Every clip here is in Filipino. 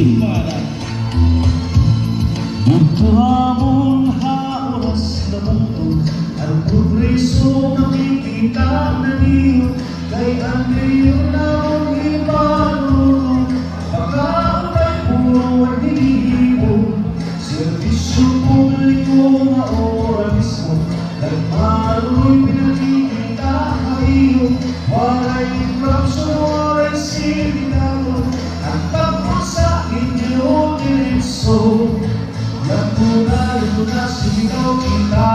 Simara. Ito hamon haoras na mundo, ang progreso nakikita na niyo, kay Andreyo na ang ibanuno, pagkaulay puro at hinihipo, servisyo publiko na ora mismo, nagmaro'y pinakikita kayo, walay korupsyon, walay sindikato, ang tapos sa inyo diretso. Ito na sigaw kita,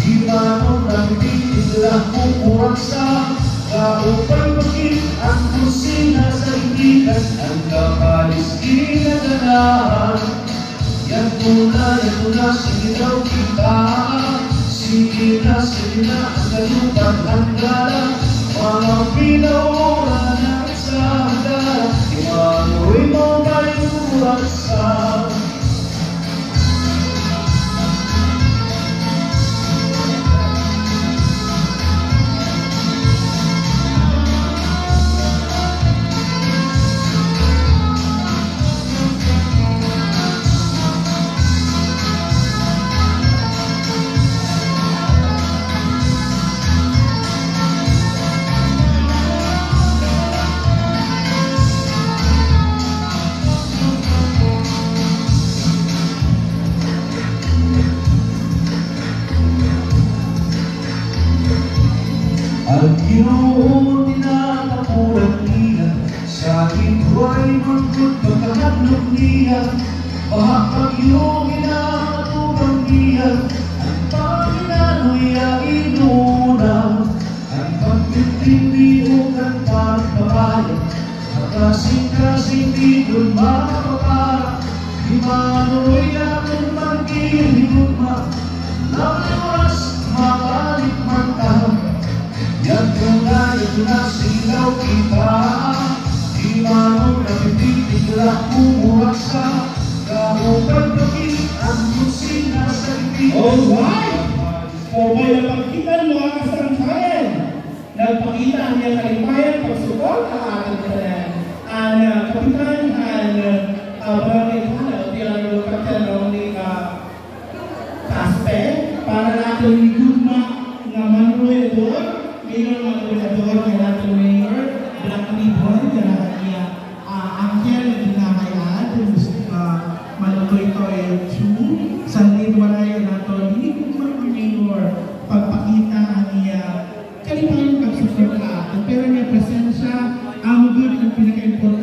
di ba nung nagtitigla kukurang sa kaupay bakit ang kusina sa indikas, ang kapalis ginaganahan. Ito na sigaw kita, sige na ang galupan hanggang mga pinaura na sa hanggang, imano'y mga iurat sa ang Ginoo tinatapuran niya, sa ito ay mangkot pagkahadlok niya, bahapag iyong inakatubang niya, ang Pangino'y inuna, ang pagtitindiog at pagpapayag, kasing-kasing di doon makapapara, imano'y akong magkihigugma, nakiwas mabalik magtahap. Ito na sigaw kita, di manong napipitigla kumurak sa kahupag bakit ang kusina sa ibig. Alright! So may napagkita ng mga kasangsayan, nagpakita ang iyang kalipayan pagsukol ang ating kanan. Ang kapitan, ang barangay Hana, o tiyang kapitan ni Taspe, para natin igugma na Manroy Ador, Mayor Manroy Ador, kaya natin Mayor, Black Ribbon, kaya niya angkel na dinakayaan, Manroy Toy 2, Sandy Duaraya natin, igugma ng Mayor, pagpakita ang iya kalipayan pagsukol ka ato, pero niya presensya, ang good ang pinaka-important